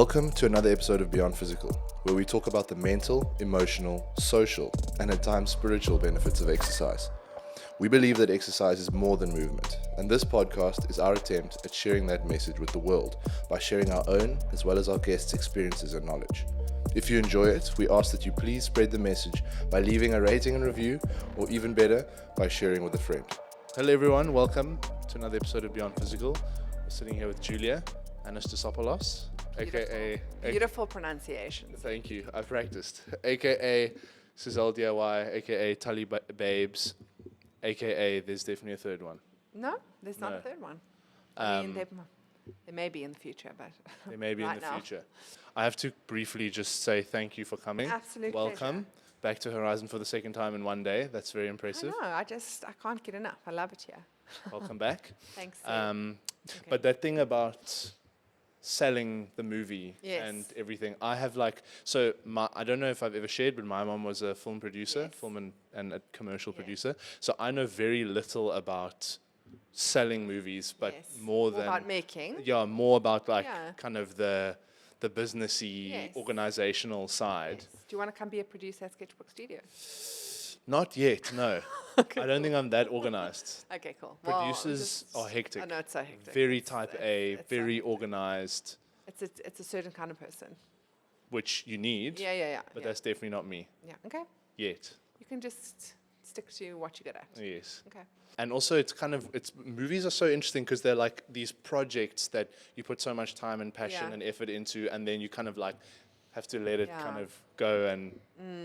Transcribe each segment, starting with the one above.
Welcome to another episode of Beyond Physical, where we talk about the mental, emotional, social, and at times spiritual benefits of exercise. We believe that exercise is more than movement, and this podcast is our attempt at sharing that message with the world by sharing our own as well as our guests' experiences and knowledge. If you enjoy it, we ask that you please spread the message by leaving a rating and review, or even better, by sharing with a friend. Hello everyone, welcome to another episode of Beyond Physical. We're sitting here with Julia Anastasopoulos, aka Beautiful pronunciation. Thank you. I practiced. AKA SuzelleDIY, AKA Tali Babes, AKA there's definitely a third one. No, there's not a third one. I mean, they may be in the future, but They may be right in the now. future. I have to briefly just say thank you for coming. Absolute Welcome back to Horizon for the second time in one day. That's very impressive. I can't get enough. I love it here. Welcome back. Thanks. Sue. But that thing about selling the movie Yes. and everything, I have I don't know if I've ever shared, but my mom was a film producer, Yes. film and a commercial producer. So I know very little about selling movies, but Yes. more than about making. yeah, more about Yeah. kind of the businessy, Yes. organizational side. Yes. Do you want to come be a producer at Sketchbook Studio? Not yet, no. I don't think I'm that organized. Okay, cool. Producers are hectic. I know it's so hectic. Very It's- type it's- A, it's so very hectic. organized, It's a certain kind of person. which you need. Yeah. But yeah. that's definitely not me Yeah. Okay. yet. You can just stick to what you're good at. Yes. Okay. And also, movies are so interesting because they're like these projects that you put so much time and passion Yeah. and effort into, and then you kind of like have to let it Yeah. kind of go and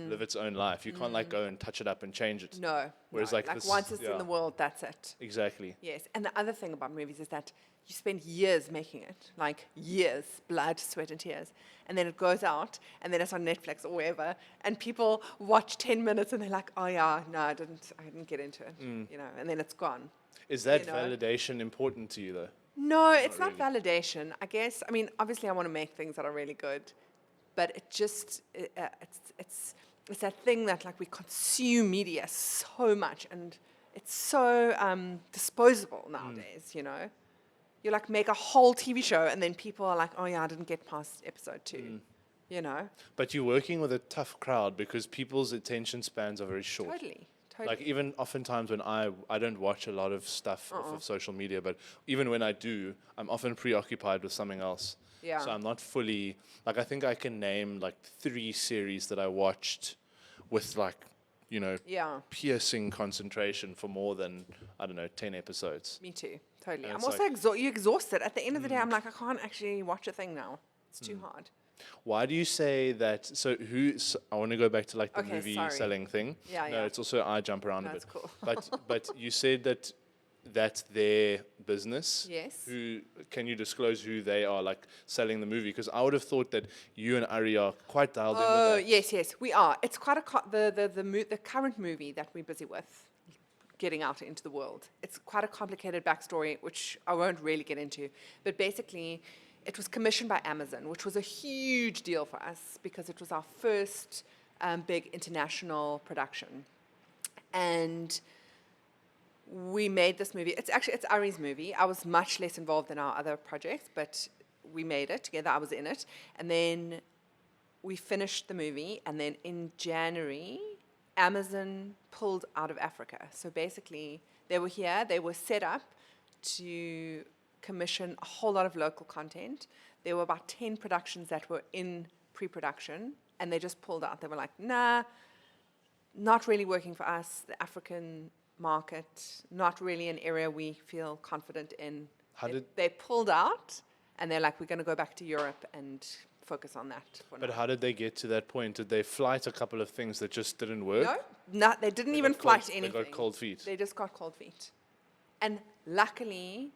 live its own life. You can't like go and touch it up and change it. No. Whereas no. like this- once it's yeah. in the world, that's it. Exactly. Yes, and the other thing about movies is that you spend years making it, like years, blood, sweat, and tears, and then it goes out, and then it's on Netflix or wherever, and people watch 10 minutes and they're like, oh yeah, no, I didn't get into it, you know, and then it's gone. Is that You know. validation important to you though? No, it's not really. validation. I guess. I mean, obviously, I want to make things that are really good, but it's that thing that like we consume media so much, and it's so disposable nowadays. You know, you like make a whole TV show, and then people are like, "Oh yeah, I didn't get past episode 2." You know, But you're working with a tough crowd because people's attention spans are very short. totally. Like even oftentimes when I don't watch a lot of stuff off of social media, but even when I do, I'm often preoccupied with something else. Yeah. So I'm not fully like I think I can name like 3 series that I watched with like, you know, Yeah, piercing concentration for more than I don't know 10 episodes. me too. Totally. And I'm it's also like- you're exhausted. At the end of the day, I'm like, I can't actually watch a thing now. It's too hard. Why do you say that? So I want to go back to like the Okay, movie sorry. selling thing. Yeah, No, yeah. it's also I jump around a That's bit. cool. But you said that that's their business. Yes. Who can you disclose who they are, like selling the movie? Because I would have thought that you and Ari are quite dialed in Oh, with that. yes, we are. It's quite the current movie that we're busy with, getting out into the world. It's quite a complicated backstory, which I won't really get into. But basically, it was commissioned by Amazon, which was a huge deal for us because it was our first big international production. And we made this movie. It's Ari's movie. I was much less involved in our other projects, but we made it together. I was in it. And then we finished the movie, and then in January, Amazon pulled out of Africa. So basically, they were here, they were set up to commission a whole lot of local content. There were about 10 productions that were in pre-production, and they just pulled out. They were like, nah, not really working for us. The African market, not really an area we feel confident in. They pulled out, and they're like, we're going to go back to Europe and focus on that for But now. how did they get to that point? Did they flight a couple of things that just didn't work? No, they didn't They even got flight cold- anything. They got cold feet. They just got cold feet. And luckily,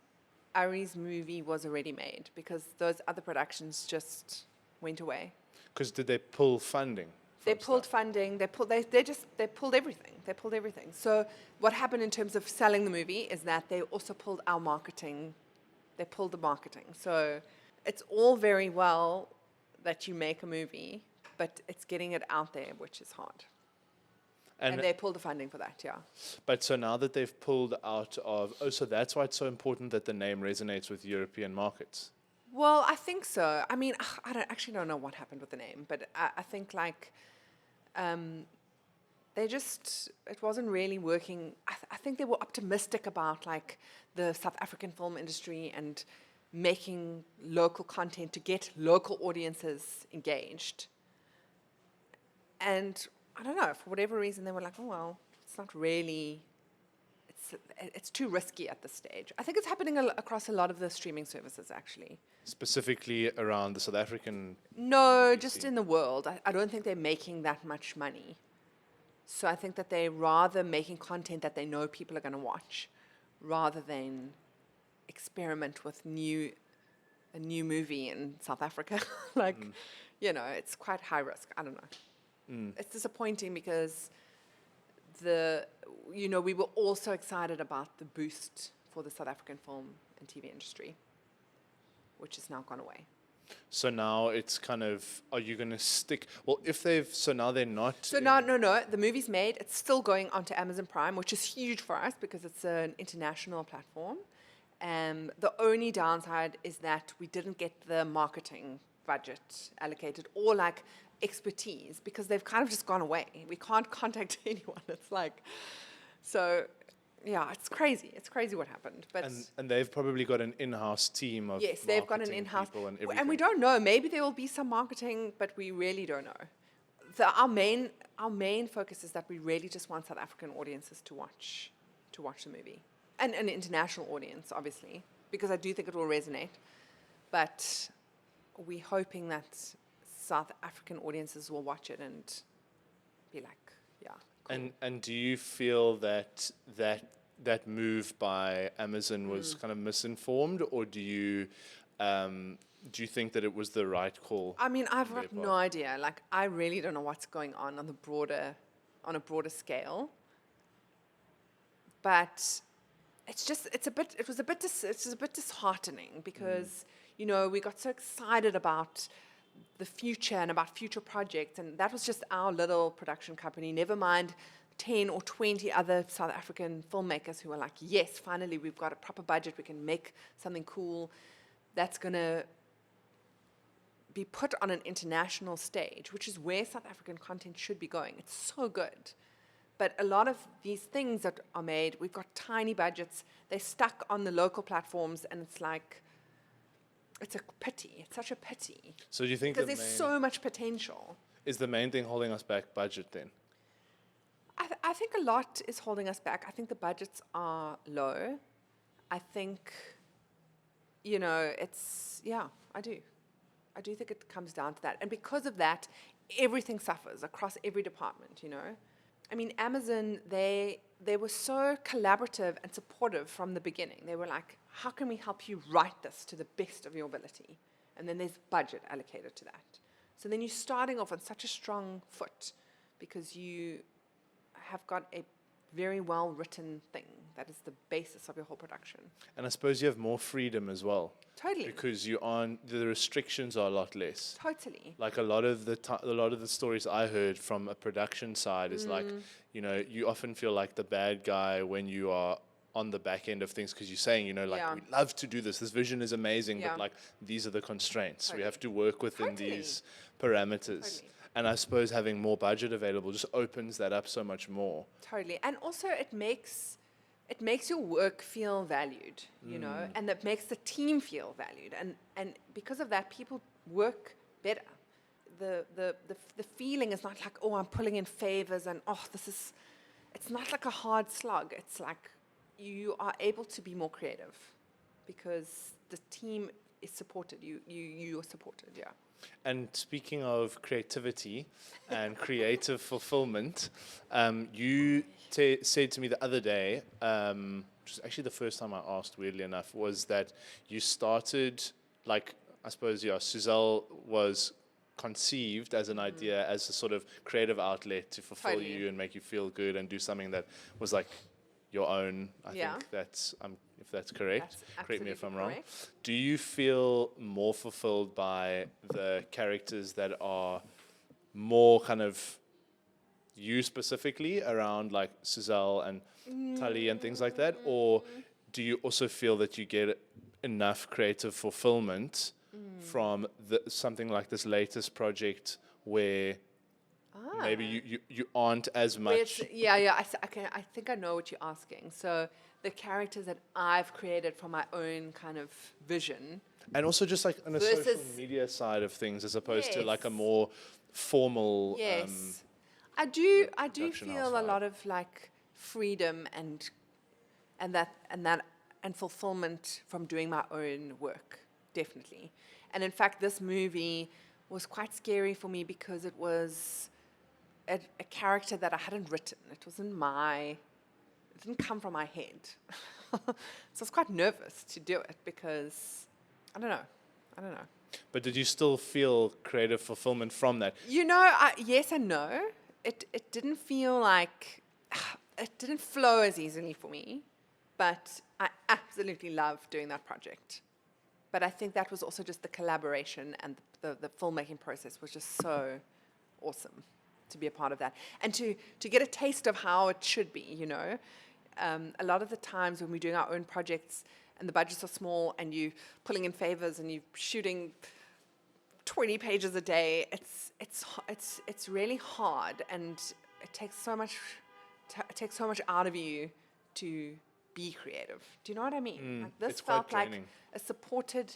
Ari's movie was already made because those other productions just went away. Because did they pull funding? They from pulled stuff? funding. They pulled everything. They pulled everything. So what happened in terms of selling the movie is that they also pulled our marketing. They pulled the marketing. So it's all very well that you make a movie, but it's getting it out there, which is hard. And they pulled the funding for that, yeah. But so now that they've pulled out of, so that's why it's so important that the name resonates with European markets. Well, I think so. I mean, I don't know what happened with the name, but I think like it wasn't really working. I think they were optimistic about like the South African film industry and making local content to get local audiences engaged. And I don't know, for whatever reason, they were like, oh, well, it's not really, it's too risky at this stage. I think it's happening across a lot of the streaming services, actually. Specifically around the South African. No, movie just scene. in the world. I don't think they're making that much money. So I think that they're rather making content that they know people are going to watch rather than experiment with a new movie in South Africa. Like, it's quite high risk. I don't know. It's disappointing because we were also excited about the boost for the South African film and TV industry, which has now gone away. So now it's kind of, are you going to stick? Well, so now they're not. So now, no, the movie's made. It's still going onto Amazon Prime, which is huge for us because it's an international platform. The only downside is that we didn't get the marketing budget allocated or like expertise because they've kind of just gone away. We can't contact anyone. It's like, so yeah, it's crazy. It's crazy what happened. But and they've probably got an in-house team of yes, they've got an marketing in-house, people and and we everything. don't know. Maybe there will be some marketing, but we really don't know. Our main focus is that we really just want South African audiences to watch the movie, and an international audience, obviously, because I do think it will resonate. But we're hoping that South African audiences will watch it and be like, yeah. Cool. And do you feel that move by Amazon was kind of misinformed, or do you think that it was the right call? I mean, I've on their got no part? idea. Like, I really don't know what's going on a broader scale. But it was a bit disheartening because, we got so excited about the future and about future projects, and that was just our little production company. Never mind 10 or 20 other South African filmmakers who were like, yes, finally we've got a proper budget, we can make something cool that's going to be put on an international stage, which is where South African content should be going. It's so good. But a lot of these things that are made, we've got tiny budgets, they're stuck on the local platforms, and it's like, it's a pity. It's such a pity. So do you think because there's so much potential. is the main thing holding us back budget then? I think a lot is holding us back. I think the budgets are low. I think, I do. I do think it comes down to that. And because of that, everything suffers across every department, I mean, Amazon, they were so collaborative and supportive from the beginning. They were like, how can we help you write this to the best of your ability? And then there's budget allocated to that. So then you're starting off on such a strong foot because you have got a very well-written thing that is the basis of your whole production. And I suppose you have more freedom as well. Totally. Because the restrictions are a lot less. Totally. Like a lot of the stories I heard from a production side is like, you often feel like the bad guy when you are on the back end of things because you're saying, we love to do this. This vision is amazing, but like these are the constraints. Totally. We have to work within these parameters. Totally. And I suppose having more budget available just opens that up so much more. Totally. And also it makes your work feel valued, and that makes the team feel valued. And because of that, people work better. The feeling is not like, oh, I'm pulling in favors and, it's not like a hard slog. It's like you are able to be more creative because the team is supported. You are supported, yeah. And speaking of creativity and creative fulfillment, you said to me the other day, which was actually the first time I asked, weirdly enough, was that you started, like, I suppose, Suzelle was conceived as an idea, as a sort of creative outlet to fulfill Totally. you and make you feel good and do something that was like your own. I think that's, if that's correct. That's Correct me if I'm absolutely wrong. correct. Do you feel more fulfilled by the characters that are more kind of you specifically around like Suzelle and Tali and things like that? Or do you also feel that you get enough creative fulfillment from something like this latest project where maybe you aren't as much. I think I know what you're asking. So the characters that I've created from my own kind of vision. And also just like on a social media side of things as opposed to like a more formal Yes. I do production feel house a vibe. lot of like freedom and fulfillment from doing my own work, definitely. And in fact, this movie was quite scary for me because it was a character that I hadn't written. It didn't come from my head. So I was quite nervous to do it because I don't know. But did you still feel creative fulfillment from that? Yes and no. It didn't feel like it didn't flow as easily for me, but I absolutely loved doing that project. But I think that was also just the collaboration and the filmmaking process was just so awesome to be a part of that and to get a taste of how it should be. A lot of the times when we're doing our own projects and the budgets are small and you pulling in favors and you're shooting 20 pages a day, it's really hard and it takes so much out of you to be creative. Do you know what I mean? Like this it's quite felt like draining. a supported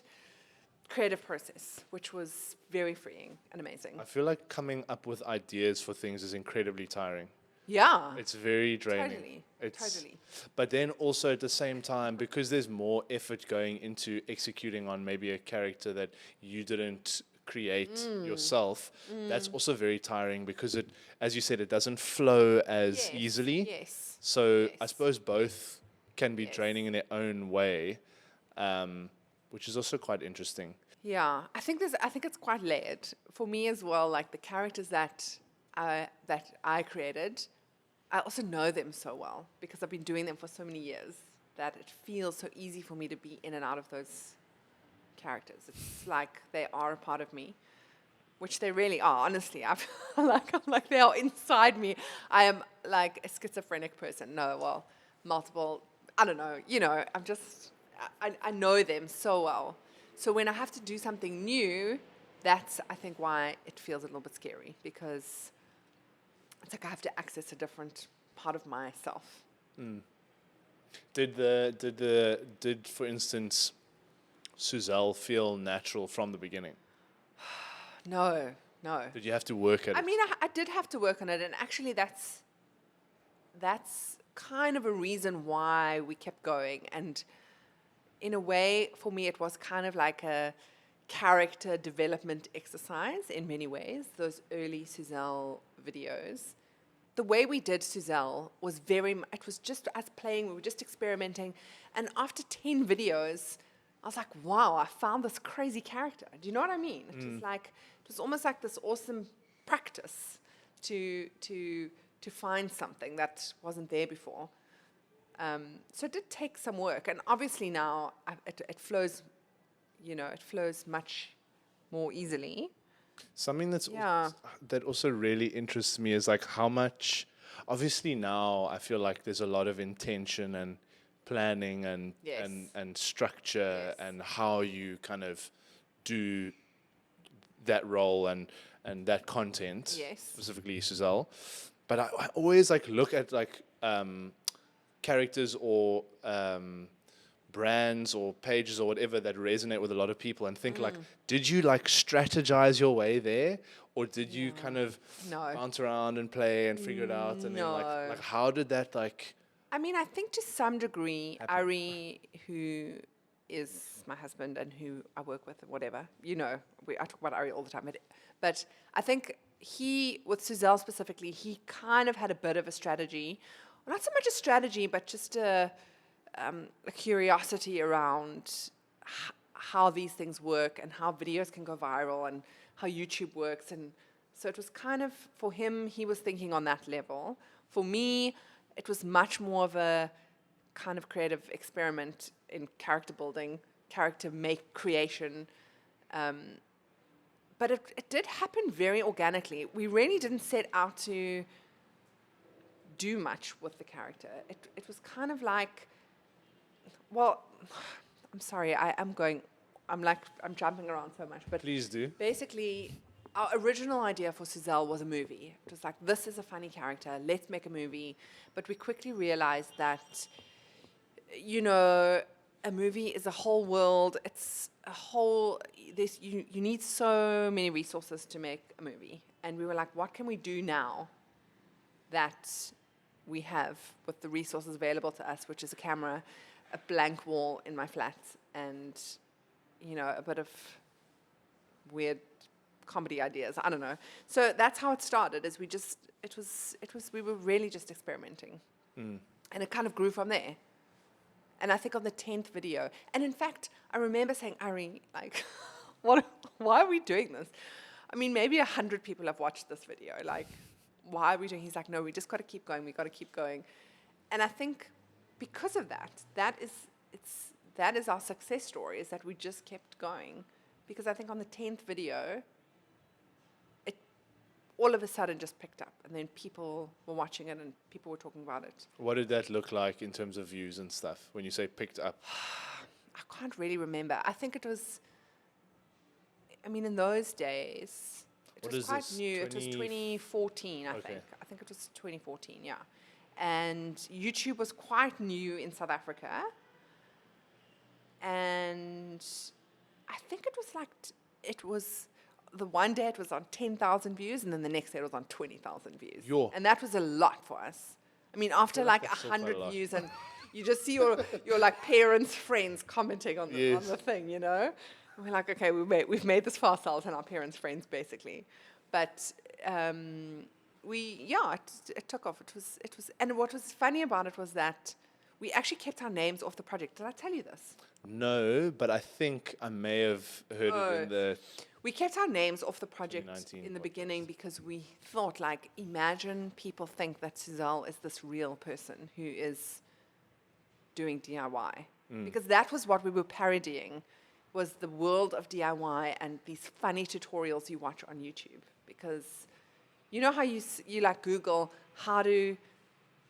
creative process, which was very freeing and amazing. I feel like coming up with ideas for things is incredibly tiring. Yeah. It's very draining. Totally. But then also at the same time, because there's more effort going into executing on maybe a character that you didn't create yourself, that's also very tiring because it, as you said, it doesn't flow as easily. Yes. So I Yes. suppose both can be Yes. draining in their own way, which is also quite interesting. Yeah, I think it's quite layered for me as well. Like the characters that I created, I also know them so well because I've been doing them for so many years that it feels so easy for me to be in and out of those characters. It's like they are a part of me, which they really are. Honestly, I'm like they are inside me. I am like a schizophrenic person. No, well, multiple. I don't know. I'm just. I know them so well. So when I have to do something new, that's I think why it feels a little bit scary because it's like I have to access a different part of myself. Did for instance Suzelle feel natural from the beginning? No. Did you have to work at I it? mean, I did have to work on it, and actually, that's kind of a reason why we kept going. And in a way, for me, it was kind of like a character development exercise in many ways. Those early Suzelle videos. The way we did Suzelle was it was just us playing, we were just experimenting. And after 10 videos, I was like, wow, I found this crazy character. Do you know what I mean? It was almost like this awesome practice to find something that wasn't there before. So it did take some work. And obviously now it flows, it flows much more easily. Something Yeah. that also really interests me is like how much. Obviously now I feel like there's a lot of intention and planning and Yes. and structure Yes. and how you kind of do that role and that content. Yes. Specifically Suzelle. But I always like look at like characters or brands or pages or whatever that resonate with a lot of people and think like, did you like strategize your way there, or did you kind of No. bounce around and play and figure it out, and then No. like how did that like? I mean, I think to some degree, Ari, who is my husband and who I work with, whatever, I talk about Ari all the time. But I think with Suzelle specifically, he kind of had a bit of a strategy. Well, not so much a strategy, but just a curiosity around how these things work and how videos can go viral and how YouTube works. And so it was kind of, for him, he was thinking on that level. For me, it was much more of a kind of creative experiment in character building, creation. But it did happen very organically. We really didn't set out to do much with the character. It was kind of like, well, I'm sorry, I'm going I'm jumping around so much, but Please do. basically, our original idea for Suzelle was a movie. It was like, this is a funny character, let's make a movie. But we quickly realized that, a movie is a whole world. It's a whole, you need so many resources to make a movie. And we were like, what can we do now that we have with the resources available to us, which is a camera, a blank wall in my flat, and, a bit of weird comedy ideas. I don't know. So that's how it started. We were really just experimenting, and it kind of grew from there. And I think on the 10th video, and in fact, I remember saying, Ari, like, why are we doing this? I mean, maybe 100 people have watched this video. Like, why are we doing? He's like, no, we just got to keep going. We got to keep going. And I think because of that is our success story, is that we just kept going. Because I think on the 10th video, it all of a sudden just picked up. And then people were watching it and people were talking about it. What did that look like in terms of views and stuff when you say picked up? I can't really remember. I think it was, in those days, it What was is quite this, new. It was 2014, I Okay. think. I think it was 2014, yeah. And YouTube was quite new in South Africa. And I think it was like, the one day it was on 10,000 views, and then the next day it was on 20,000 views. Yo. And that was a lot for us. After feel like like that's still quite a 100 lot. views, and you just see your like parents, friends commenting on Yes. the thing, And we're like, okay, we've made this for ourselves and our parents' friends, basically. But it took off. It was, and what was funny about it was that we actually kept our names off the project. Did I tell you this? No, but I think I may have heard it in the... We kept our names off the project 2019 in the podcast. beginning because we thought, like, imagine people think that Suzelle is this real person who is doing DIY. Because that was what we were parodying, was the world of DIY and these funny tutorials you watch on YouTube. Because you know how you like Google how to,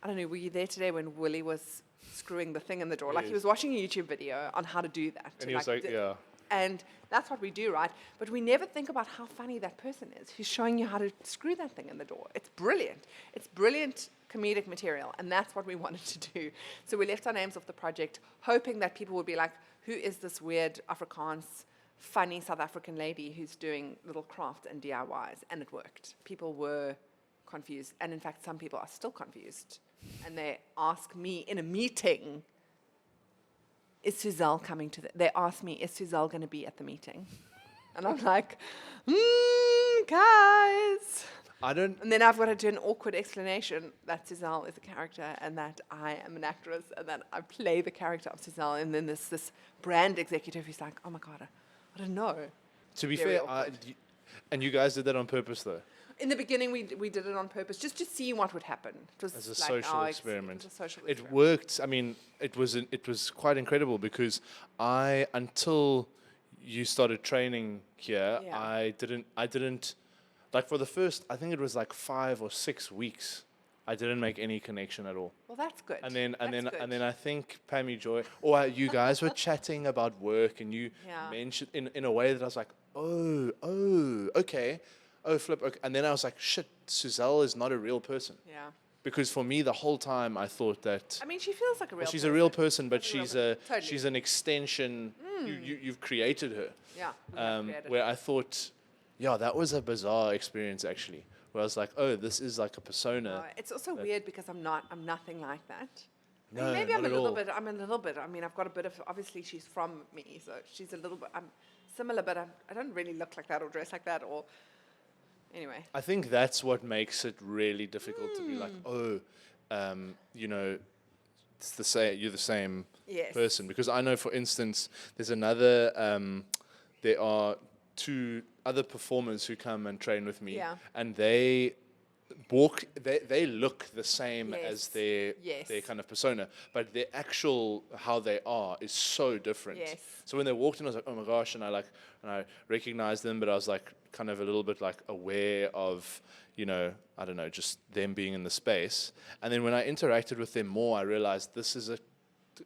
I don't know, were you there today when Willie was screwing the thing in the door? Like, he Yes. was watching a YouTube video on how to do that. And he was like, yeah. And that's what we do, right? But we never think about how funny that person is who's showing you how to screw that thing in the door. It's brilliant. It's brilliant comedic material, and that's what we wanted to do. So we left our names off the project, hoping that people would be like, who is this weird Afrikaans, funny South African lady who's doing little craft and DIYs? And it worked. People were confused. And in fact, some people are still confused. And they ask me in a meeting, is Suzelle coming to they ask me, is Suzelle going to be at the meeting? And I'm like, guys. And then I've got to do an awkward explanation that Suzelle is a character and that I am an actress and that I play the character of Suzelle. And then there's this brand executive who's like, oh my God, I don't know. To be Very fair, awkward. and you guys did that on purpose, though? In the beginning, we did it on purpose, just to see what would happen. It was As a like social our experiment. It was a social It experiment. worked. I mean, it was quite incredible because until you started training here, Yeah. I didn't, like for the first, I think it was like 5 or 6 weeks, I didn't make any connection at all. Well, that's good. And then That's good. I think Pammy Joy, or you guys were chatting about work, and you Yeah. mentioned in a way that I was like, oh, okay. Oh, flip. Okay. And then I was like, shit, Suzelle is not a real person. Yeah. Because for me, the whole time, I thought that I mean, she feels like a real she's person. a real person, but She's a real she's person. Totally. she's an extension. You've created her. Yeah. we have created Where I thought, yeah, that was a bizarre experience actually. Where I was like, oh, this is like a persona. It's also weird because I'm nothing like that. I mean, No, maybe I'm not a at little all. bit. I'm a little bit. I mean, I've got a bit of. Obviously, she's from me, so she's a little bit. I'm similar, but I don't really look like that or dress like that or. Anyway. I think that's what makes it really difficult to be like, it's the same. You're the same Yes. person. Because I know, for instance, there's another. There are 2 other performers who come and train with me, Yeah. and they walk. They look the same Yes. as their Yes. kind of persona, but their actual how they are is so different. Yes. So when they walked in, I was like, oh my gosh, and I recognized them, but I was like kind of a little bit like aware of, I don't know, just them being in the space. And then when I interacted with them more, I realized this is a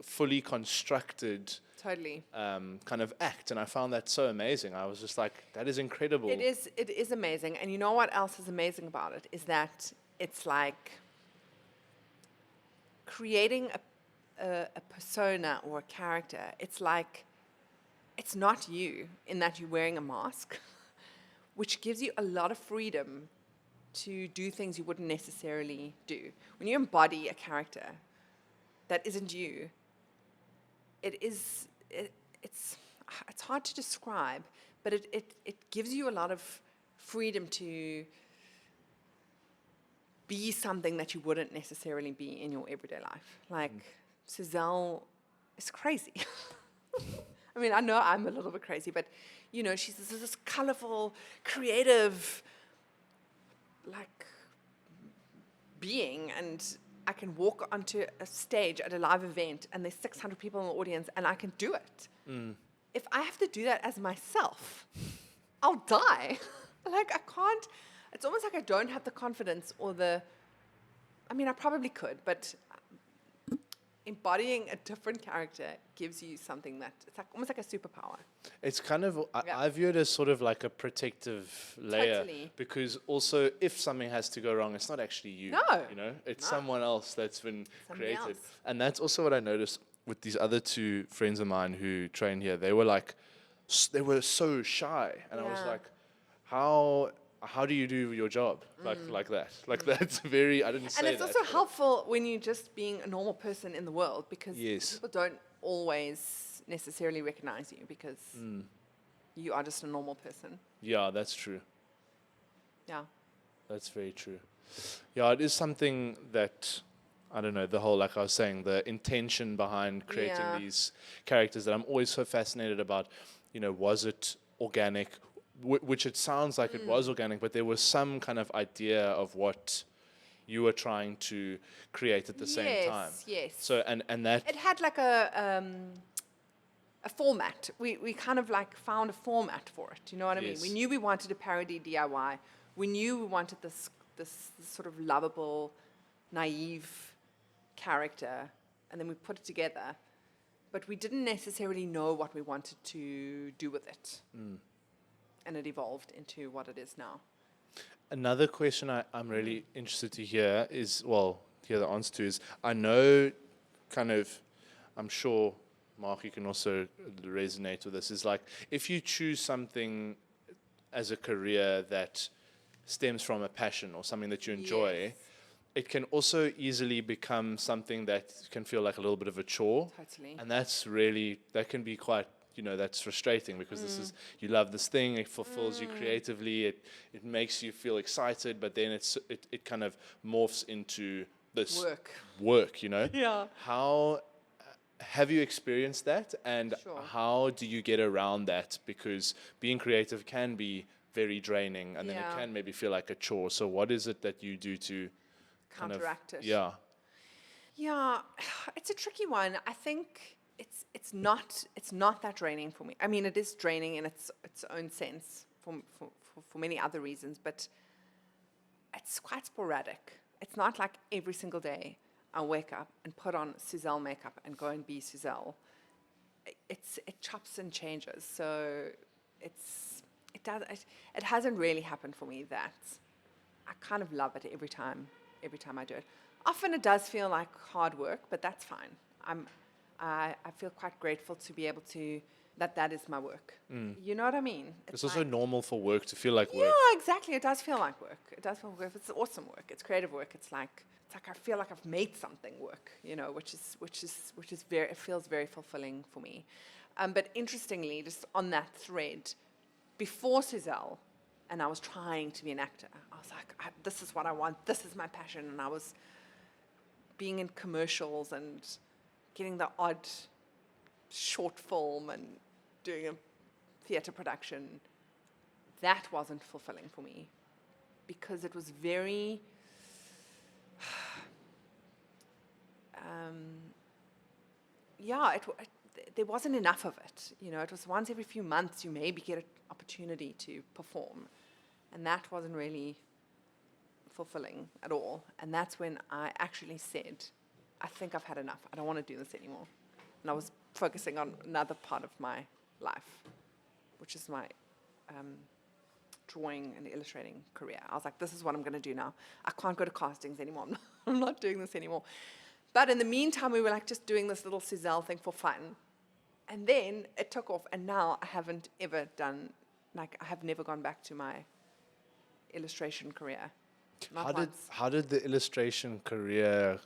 fully constructed Totally. kind of act, and I found that so amazing. I was just like, that is incredible. It is amazing. And you know what else is amazing about it is that it's like creating a persona or a character. It's like, it's not you in that you're wearing a mask, which gives you a lot of freedom to do things you wouldn't necessarily do. When you embody a character that isn't you, it's hard to describe, but it gives you a lot of freedom to be something that you wouldn't necessarily be in your everyday life. Like, Suzelle is crazy. I mean, I know I'm a little bit crazy, but, you know, she's this colorful, creative, like, being, and I can walk onto a stage at a live event and there's 600 people in the audience and I can do it. If I have to do that as myself, I'll die. Like, I can't, it's almost like I don't have the confidence or I mean, I probably could, but embodying a different character gives you something that, it's like almost like a superpower. It's kind of, Yeah. I view it as sort of like a protective layer. Totally. Because also, if something has to go wrong, it's not actually you. No. You know, it's No. someone else that's been Somebody created. else. And that's also what I noticed with these other two friends of mine who train here. They were like, they were so shy. And I was Yeah. like, how do you do your job? Like that. Like that's very, I didn't say And that. it's also but- helpful when you're just being a normal person in the world, because Yes. people don't always necessarily recognize you because you are just a normal person. Yeah, that's true. Yeah. That's very true. Yeah, it is something that, I don't know, the whole, like I was saying, the intention behind creating Yeah. these characters that I'm always so fascinated about. You know, was it organic? Which it sounds like it was organic, but there was some kind of idea of what you were trying to create at the same time. Yes. So, and that, It had like a format. We kind of like found a format for it. You know what I mean? Yes. We knew we wanted a parody DIY. We knew we wanted this sort of lovable, naive character, and then we put it together. But we didn't necessarily know what we wanted to do with it. And it evolved into what it is now. another question I'm really interested to hear is, well, hear the answer to is, I know kind of, I'm sure, Mark, you can also resonate with this, is like, if you choose something as a career that stems from a passion or something that you enjoy, Yes. it can also easily become something that can feel like a little bit of a chore. Totally. And that's really, that can be quite, you know, that's frustrating because this is, you love this thing, it fulfills you creatively, it makes you feel excited, but then it kind of morphs into this work, you know? Yeah. How have you experienced that, and Sure. how do you get around that? Because being creative can be very draining, and then Yeah. it can maybe feel like a chore. So what is it that you do to kind of- Counteract it. Yeah. Yeah, it's a tricky one. I think it's not that draining for me. I mean, it is draining in its own sense for many other reasons, but it's quite sporadic. It's not like every single day I wake up and put on Suzelle makeup and go and be Suzelle. It chops and changes. So it hasn't really happened for me that I kind of love it every time I do it. Often it does feel like hard work, but that's fine. I feel quite grateful to be able to, that is my work. You know what I mean? It's also like- normal for work to feel like work. yeah, exactly. It does feel like work. It does feel like work. It's awesome work. It's creative work. It's like I feel like I've made something work, you know, which is very, it feels very fulfilling for me. But interestingly, just on that thread, before Suzelle, and I was trying to be an actor, I was like, this is what I want. This is my passion. And I was being in commercials and getting the odd short film and doing a theatre production. That wasn't fulfilling for me because it was very there wasn't enough of it. You know, it was once every few months you maybe get an opportunity to perform, and that wasn't really fulfilling at all. And that's when I actually said, I think I've had enough. I don't want to do this anymore. and I was focusing on another part of my life, which is my drawing and illustrating career. I was like, this is what I'm going to do now. I can't go to castings anymore. I'm not doing this anymore. But in the meantime, we were like just doing this little Suzelle thing for fun. And then it took off, and now I haven't ever done, like, I have never gone back to my illustration career. Not once. How did the illustration career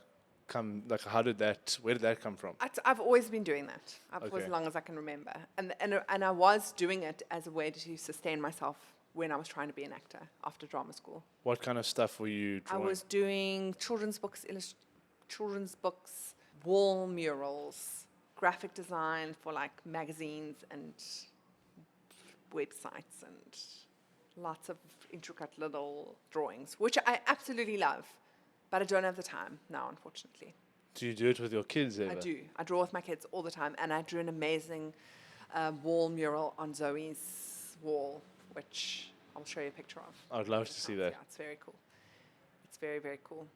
come, like, where did that come from? I've always been doing that, for Okay. as long as I can remember. And I was doing it as a way to sustain myself when I was trying to be an actor after drama school. What kind of stuff were you drawing? I was doing children's books, wall murals, graphic design for like magazines and websites, and lots of intricate little drawings, which I absolutely love, but I don't have the time now, unfortunately. Do you do it with your kids ever? I do. I draw with my kids all the time, and I drew an amazing wall mural on Zoe's wall, which I'll show you a picture of. I would love to see that. Yeah, it's very cool. It's very, very cool.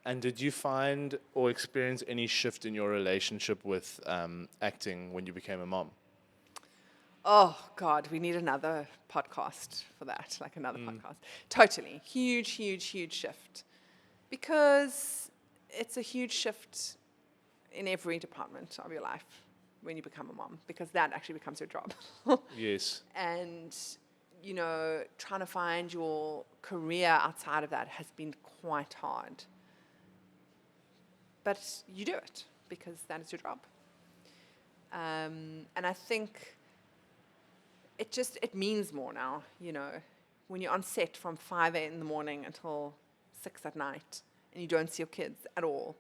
And did you find or experience any shift in your relationship with acting when you became a mom? Oh, God, we need another podcast for that, like another podcast. Totally. Huge, huge, huge shift. Because it's a huge shift in every department of your life when you become a mom, because that actually becomes your job. Yes. And, you know, trying to find your career outside of that has been quite hard. But you do it because that is your job. And I think it means more now, you know, when you're on set from 5 in the morning until 6 at night and you don't see your kids at all,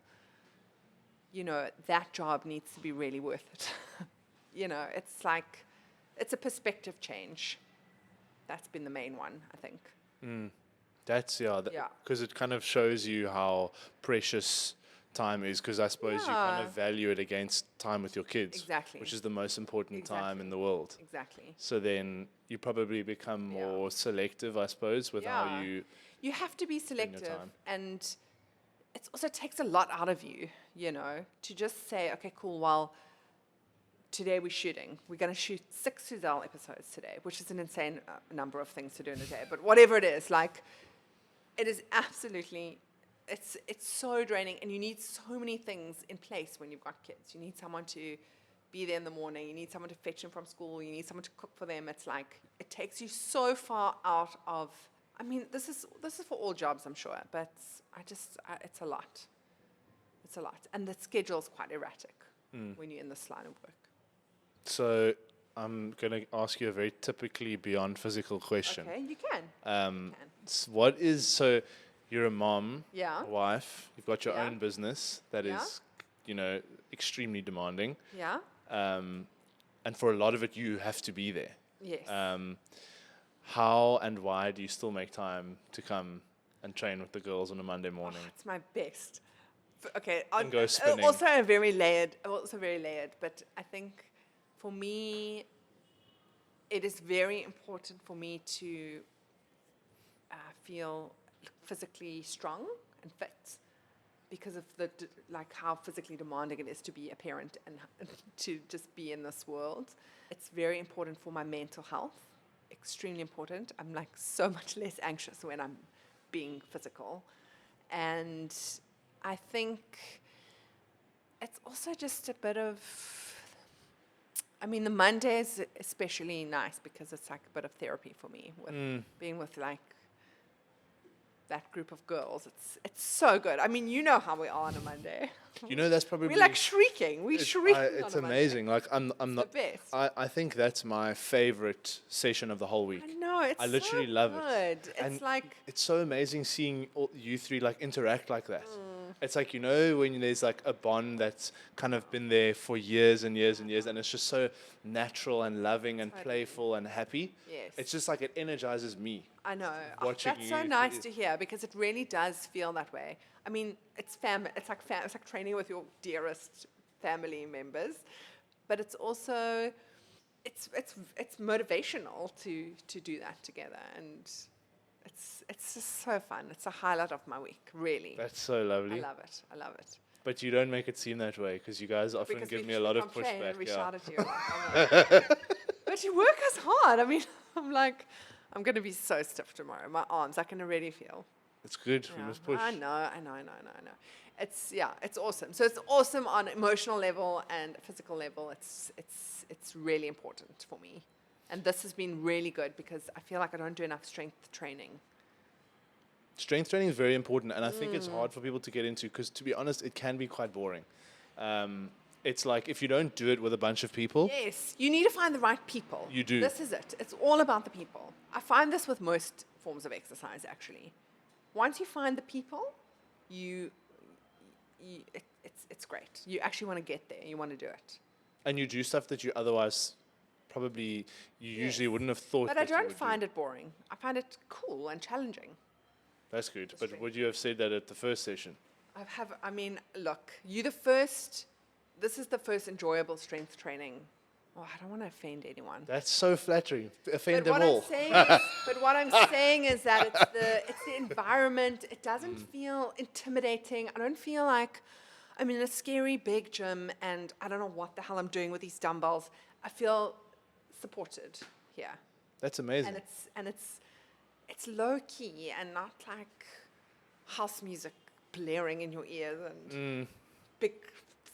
you know, that job needs to be really worth it. You know, it's like, it's a perspective change. That's been the main one, I think. That's, yeah. Because it kind of shows you how precious time is, because I suppose you kind of value it against time with your kids. Exactly. Which is the most important time in the world. Exactly. So then you probably become more selective, I suppose, with how you... You have to be selective, time. and it also takes a lot out of you, you know, to just say, okay, cool, well, today we're shooting. We're going to shoot 6 Suzelle episodes today, which is an insane number of things to do in a day. But whatever it is, like, it is absolutely, it's so draining, and you need so many things in place when you've got kids. You need someone to be there in the morning. You need someone to fetch them from school. You need someone to cook for them. It's like, it takes you so far out of, I mean, this is for all jobs, I'm sure, but it's a lot. It's a lot. And the schedule's quite erratic when you're in this line of work. So I'm going to ask you a very typically beyond physical question. Okay, you can. So you're a mom, Yeah. a wife, you've got your Yeah. own business that is, you know, extremely demanding. Yeah? And for a lot of it, you have to be there. Yes. How and why do you still make time to come and train with the girls on a Monday morning? It's my best. Okay. And go spinning. Also very layered, but I think for me, it is very important for me to feel physically strong and fit because of how physically demanding it is to be a parent and to just be in this world. It's very important for my mental health, extremely important. I'm like so much less anxious when I'm being physical. And I think it's also just a bit of, I mean, the Monday is especially nice because it's like a bit of therapy for me with being with like that group of girls. It's so good. I mean, you know how we are on a Monday. You know, that's probably... We're like shrieking. We're shrieking It's on a amazing. Like, I'm not... the best. I think that's my favorite session of the whole week. I know, it's I literally so love good. it. It's And like, it's so amazing seeing you three like interact like that. It's like, you know, when there's like a bond that's kind of been there for years and years and years, and it's just so natural and loving and playful and happy. Yes. It's just like it energizes me. I know. Watching That's so you- nice to hear because it really does feel that way. I mean, it's like training with your dearest family members, but it's also it's motivational to do that together, and it's just so fun. It's a highlight of my week, really. That's so lovely. I love it. But you don't make it seem that way because you guys often Because give we me a lot of complain pushback. and we Yeah. shout at you. I'm like, but you work as hard. I mean, I'm like, I'm going to be so stiff tomorrow. My arms, I can already feel. It's good. We Yeah, must push. I know. It's awesome. So it's awesome on emotional level and physical level. It's really important for me. And this has been really good because I feel like I don't do enough strength training. Strength training is very important, and I think it's hard for people to get into because, to be honest, it can be quite boring. It's like if you don't do it with a bunch of people, Yes, you need to find the right people. You do. This is it. It's all about the people. I find this with most forms of exercise, actually. Once you find the people, it's great. You actually want to get there. You want to do it. and you do stuff that you otherwise probably usually wouldn't have thought. But that I you don't would find do. it boring. I find it cool and challenging. That's good. But strength. would you have said that at the first session? I mean, look, this is the first enjoyable strength training. Oh, I don't want to offend anyone. That's so flattering. Offend But them what all. I'm saying is that it's the environment. It doesn't feel intimidating. I don't feel like I'm in a scary big gym and I don't know what the hell I'm doing with these dumbbells. I feel supported here, That's amazing. and it's low key and not like house music blaring in your ears and big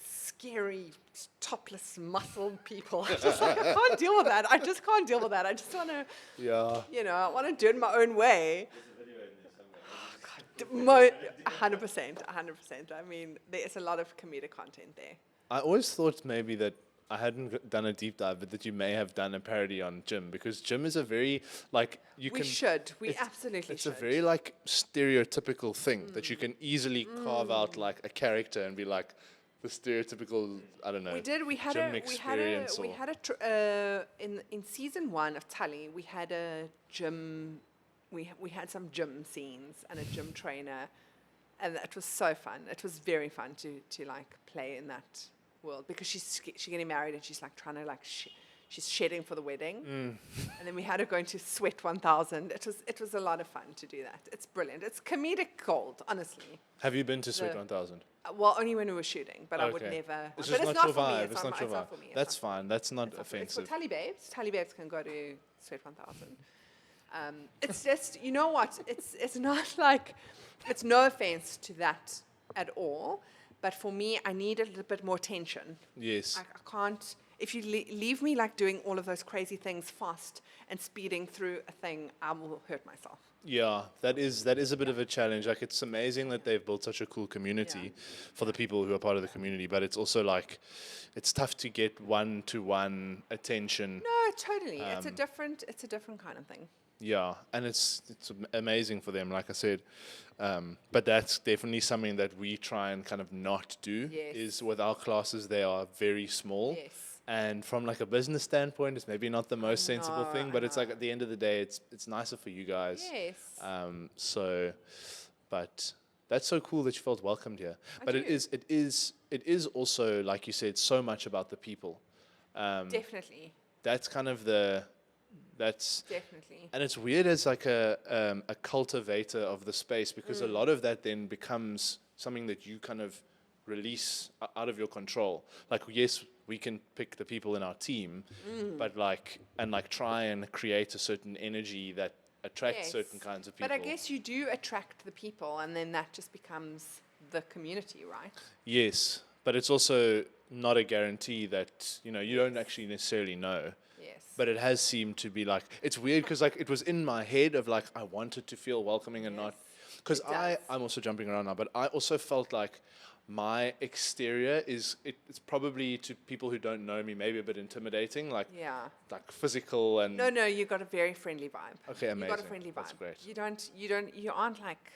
scary topless muscled people. I can't deal with that. I just can't deal with that. I just want to, Yeah. I want to do it my own way. 100%. I mean, there's a lot of comedic content there. I always thought maybe that I hadn't done a deep dive, but that you may have done a parody on gym because gym is a very We absolutely It's should. a very like stereotypical thing that you can easily carve out like a character and be like the stereotypical. I don't know. We had gym a experience in season 1 of Tali, we had a gym. We had some gym scenes and a gym trainer, and it was so fun. It was very fun to like play in that world because she's getting married and she's like trying to like she's shedding for the wedding, and then we had her going to Sweat 1000. It was a lot of fun to do that. It's brilliant. It's comedic gold, honestly. Have you been to Sweat 1000? Well, only when we were shooting, but I would Okay. never. It's but just it's not not your for me. vibe. It's It's not not your it's not vibe. for me. It's That's not for me. fine. That's not It's for offensive. Tali Babes. Tali Babes can go to Sweat 1000. It's just, you know what? It's not like, it's no offense to that at all. But for me, I need a little bit more tension. Yes. I can't, if you leave me like doing all of those crazy things fast and speeding through a thing, I will hurt myself. Yeah, that is a bit of a challenge. Like it's amazing that they've built such a cool community for the people who are part of the community, but it's also like it's tough to get one-to-one attention. No, totally. It's a different kind of thing. Yeah, and it's amazing for them, like I said. But that's definitely something that we try and kind of not do. Yes. Is with our classes, they are very small. Yes. And from like a business standpoint, it's maybe not the most sensible know, thing, I but it's like know. at the end of the day, it's nicer for you guys. Yes. But that's so cool that you felt welcomed here. But do. it is also, like you said, so much about the people. Definitely. That's kind of that's Definitely. and it's weird as like a cultivator of the space because a lot of that then becomes something that you kind of release out of your control. Like, yes, we can pick the people in our team, but try and create a certain energy that attracts Yes. certain kinds of people. But I guess you do attract the people, and then that just becomes the community, right? Yes, but it's also not a guarantee that, you don't actually necessarily know. Yes. But it has seemed to be like, it's weird because like it was in my head of like, I wanted to feel welcoming and not, because it does. I'm also jumping around now, but I also felt like my exterior it's probably to people who don't know me, maybe a bit intimidating, like physical and. No, you got a very friendly vibe. Okay, amazing. You got a friendly vibe. That's great. You aren't like,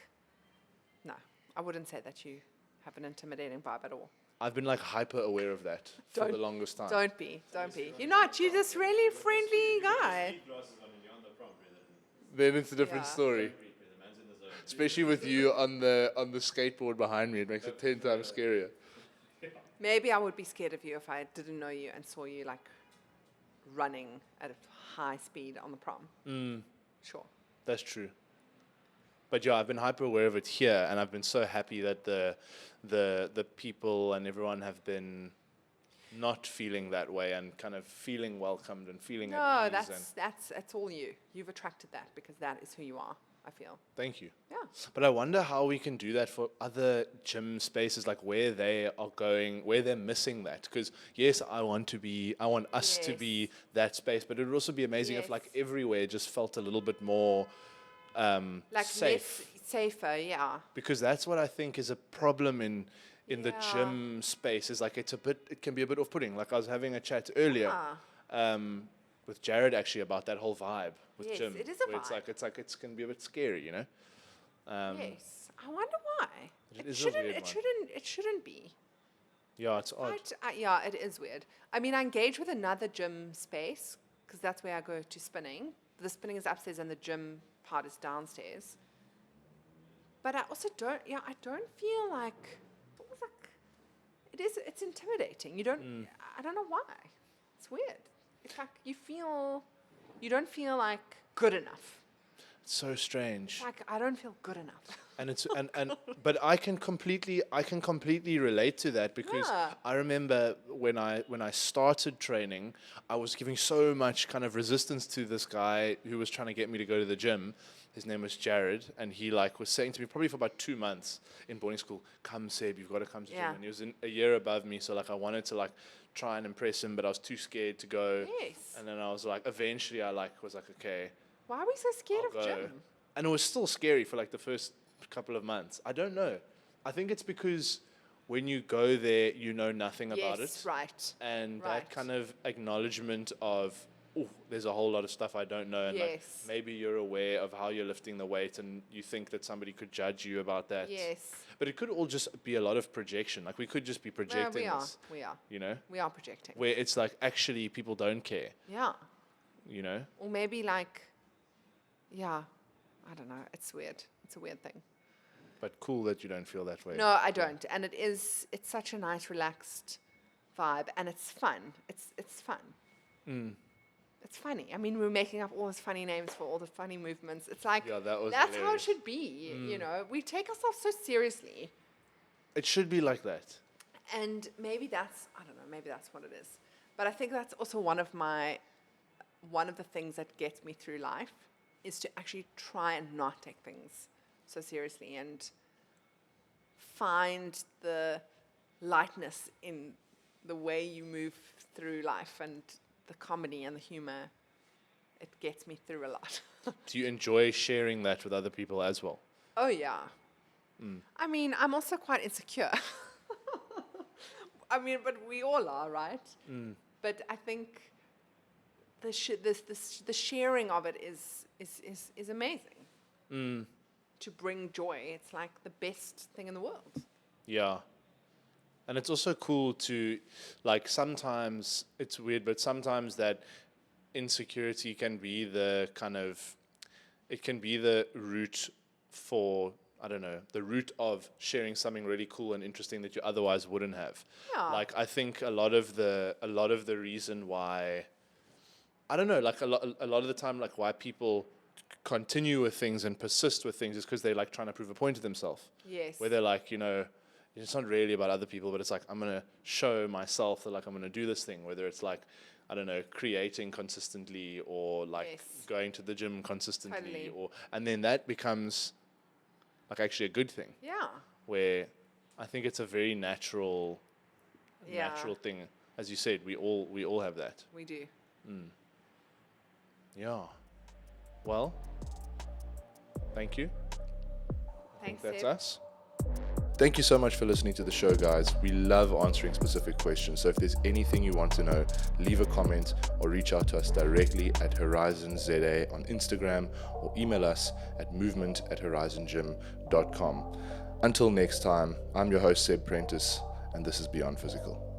no, I wouldn't say that you have an intimidating vibe at all. I've been like hyper aware of that for the longest time. Don't be. You're not. You're this really friendly guy. Then it's a different Yeah. story. Especially with you on the skateboard behind me, it makes it 10 times scarier. Maybe I would be scared of you if I didn't know you and saw you like running at a high speed on the prom. Sure. That's true. But yeah, I've been hyper aware of it here, and I've been so happy that the people and everyone have been not feeling that way and kind of feeling welcomed and feeling at ease. That's all you. You've attracted that because that is who you are, I feel. Thank you. Yeah. But I wonder how we can do that for other gym spaces, like where they are going, where they're missing that. Because yes, I want us to be that space, but it would also be amazing if like everywhere just felt a little bit more Like safe. safer, yeah. Because that's what I think is a problem in the gym space, is like it can be a bit off-putting. Like I was having a chat earlier with Jared actually about that whole vibe with gym. It is a where vibe. It's can be a bit scary, you know. Yes, I wonder why. It shouldn't be. Yeah, it's odd. Yeah, it is weird. I mean, I engage with another gym space because that's where I go to spinning. The spinning is upstairs and the gym part is downstairs. But I also don't feel like, it's intimidating. I don't know why. It's weird. It's like you don't feel like good enough. It's so strange. It's like I don't feel good enough. And it's but I can completely relate to that because I remember when I started training, I was giving so much kind of resistance to this guy who was trying to get me to go to the gym. His name was Jared, and he like was saying to me probably for about 2 months in boarding school, "Come, Seb, you've got to come to gym." And he was a year above me, so like I wanted to like try and impress him, but I was too scared to go. Yes. And then I was like, eventually I was like, okay. Why are we so scared I'll of go. gym? And it was still scary for like the first couple of months. I don't know. I think it's because when you go there, you know nothing about it. Yes, right. And that kind of acknowledgement of, oh, there's a whole lot of stuff I don't know. And like, maybe you're aware of how you're lifting the weight and you think that somebody could judge you about that. Yes. But it could all just be a lot of projection. Like we could just be projecting this. We are. You know? We are projecting. Where it's like, actually, people don't care. Yeah. You know? Or maybe like, yeah, I don't know. It's weird. It's a weird thing. But cool that you don't feel that way. No, I don't. And it's such a nice, relaxed vibe. And it's fun. It's fun. It's funny. I mean, we're making up all these funny names for all the funny movements. It's like, that's hilarious. how it should be. You know, we take ourselves so seriously. It should be like that. And maybe that's what it is. But I think that's also one of the things that gets me through life is to actually try and not take things so seriously and find the lightness in the way you move through life and the comedy and the humor. It gets me through a lot. Do you enjoy sharing that with other people as well? Oh, yeah. I mean, I'm also quite insecure. I mean, but we all are, right? But I think the sharing of it is amazing. To bring joy, it's like the best thing in the world. Yeah. And it's also cool to, like, sometimes it's weird, but sometimes that insecurity can be the root for, I don't know, the root of sharing something really cool and interesting that you otherwise wouldn't have. Yeah. Like, I think a lot of the reason why, I don't know, like a lot of the time, like why people continue with things and persist with things is because they're like trying to prove a point to themselves. Yes. Where they're like, you know, it's not really about other people, but it's like, I'm going to show myself that like I'm going to do this thing, whether it's like, I don't know, creating consistently or like going to the gym consistently and then that becomes like actually a good thing. Yeah. Where I think it's a very natural thing. As you said, we all have that. We do. Yeah. Well, thank you. Thanks, That's Seb. us. Thank you so much for listening to the show, guys. We love answering specific questions. So if there's anything you want to know, leave a comment or reach out to us directly at HorizonZA on Instagram or email us at movement@horizongym.com. Until next time, I'm your host, Seb Prentice, and this is Beyond Physical.